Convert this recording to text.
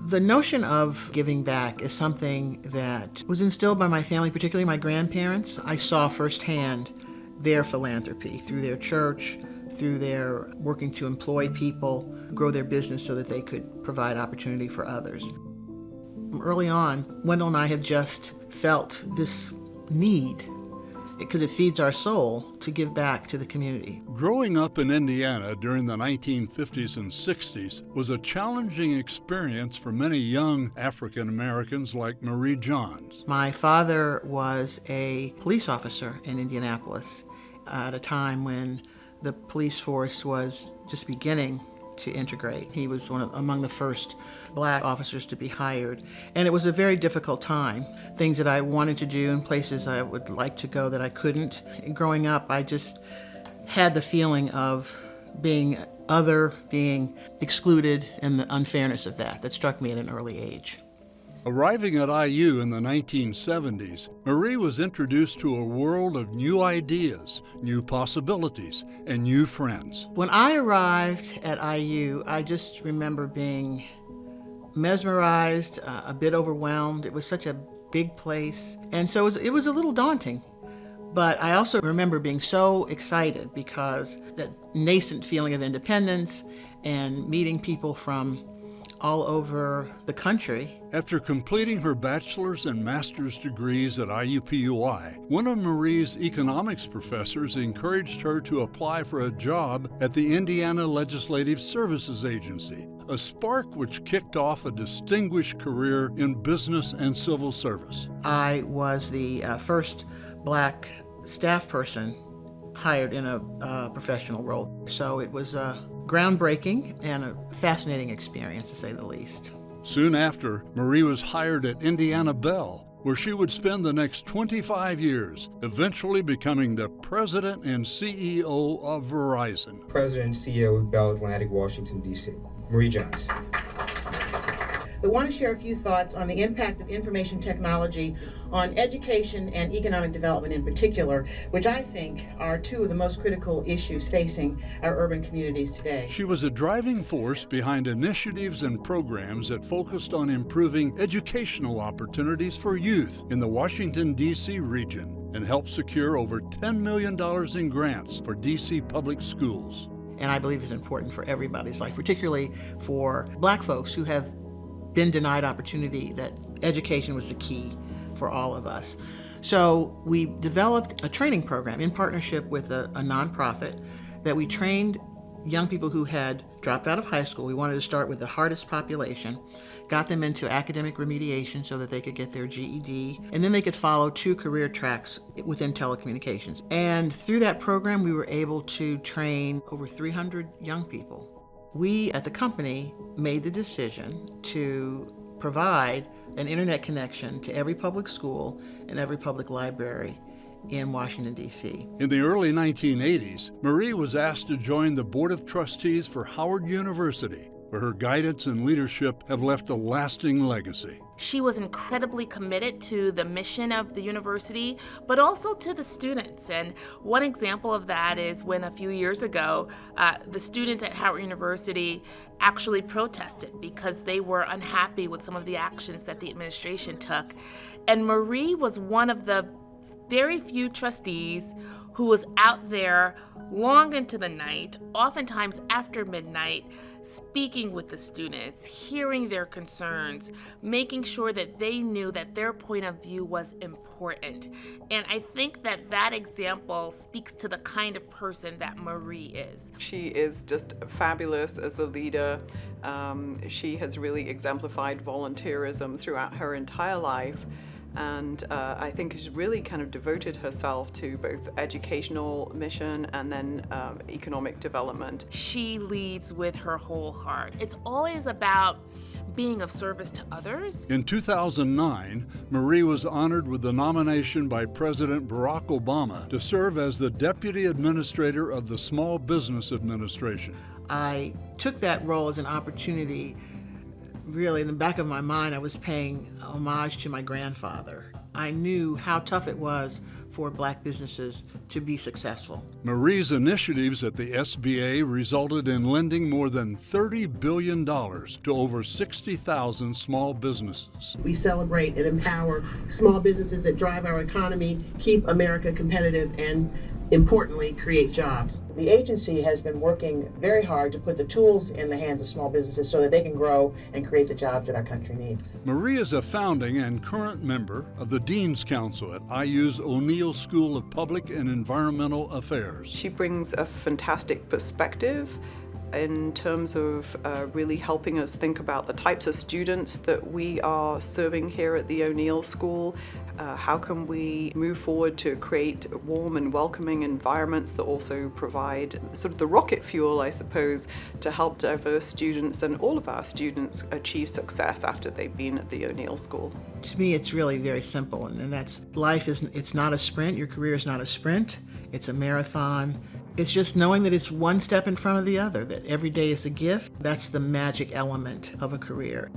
The notion of giving back is something that was instilled by my family, particularly my grandparents. I saw firsthand their philanthropy through their church, through their working to employ people, grow their business so that they could provide opportunity for others. Early on, Wendell and I have just felt this need, because it feeds our soul, to give back to the community. Growing up in Indiana during the 1950s and 60s was a challenging experience for many young African Americans like Marie Johns. My father was a police officer in Indianapolis at a time when the police force was just beginning to integrate. He was among the first black officers to be hired. And it was a very difficult time. Things that I wanted to do and places I would like to go that I couldn't. And growing up, I just had the feeling of being other, being excluded, and the unfairness of that struck me at an early age. Arriving at IU in the 1970s, Marie was introduced to a world of new ideas, new possibilities, and new friends. When I arrived at IU, I just remember being mesmerized, a bit overwhelmed. It was such a big place, and so it was a little daunting. But I also remember being so excited because that nascent feeling of independence and meeting people from all over the country. After completing her bachelor's and master's degrees at IUPUI, one of Marie's economics professors encouraged her to apply for a job at the Indiana Legislative Services Agency, a spark which kicked off a distinguished career in business and civil service. I was the first black staff person hired in a professional role, so it was groundbreaking and a fascinating experience, to say the least. Soon after, Marie was hired at Indiana Bell, where she would spend the next 25 years, eventually becoming the president and CEO of Verizon. President and CEO of Bell Atlantic, Washington, D.C. Marie Johns. I want to share a few thoughts on the impact of information technology on education and economic development in particular, which I think are two of the most critical issues facing our urban communities today. She was a driving force behind initiatives and programs that focused on improving educational opportunities for youth in the Washington, D.C. region and helped secure over $10 million in grants for D.C. public schools. And I believe it's important for everybody's life, particularly for black folks who have been denied opportunity, that education was the key for all of us. So we developed a training program in partnership with a nonprofit that we trained young people who had dropped out of high school. We wanted to start with the hardest population, got them into academic remediation so that they could get their GED, and then they could follow 2 career tracks within telecommunications. And through that program, we were able to train over 300 young people. We at the company made the decision to provide an internet connection to every public school and every public library in Washington, D.C. In the early 1980s, Marie was asked to join the Board of Trustees for Howard University, where her guidance and leadership have left a lasting legacy. She was incredibly committed to the mission of the university, but also to the students. And one example of that is when a few years ago, the students at Howard University actually protested because they were unhappy with some of the actions that the administration took. And Marie was one of the very few trustees who was out there long into the night, oftentimes after midnight, speaking with the students, hearing their concerns, making sure that they knew that their point of view was important. And I think that that example speaks to the kind of person that Marie is. She is just fabulous as a leader. She has really exemplified volunteerism throughout her entire life. And I think she's really kind of devoted herself to both educational mission and then economic development. She leads with her whole heart. It's always about being of service to others. In 2009, Marie was honored with the nomination by President Barack Obama to serve as the Deputy Administrator of the Small Business Administration. I took that role as an opportunity. Really, in the back of my mind, I was paying homage to my grandfather I knew how tough it was for Black businesses to be successful. Marie's initiatives at the SBA resulted in lending more than $30 billion to over 60,000 small businesses. We celebrate and empower small businesses that drive our economy, keep America competitive, and importantly, create jobs. The agency has been working very hard to put the tools in the hands of small businesses so that they can grow and create the jobs that our country needs. Marie is a founding and current member of the Dean's Council at IU's O'Neill School of Public and Environmental Affairs. She brings a fantastic perspective in terms of really helping us think about the types of students that we are serving here at the O'Neill School. How can we move forward to create warm and welcoming environments that also provide sort of the rocket fuel, I suppose, to help diverse students and all of our students achieve success after they've been at the O'Neill School? To me, it's really very simple, and that's life it's not a sprint. Your career is not a sprint. It's a marathon. It's just knowing that it's one step in front of the other, that every day is a gift. That's the magic element of a career.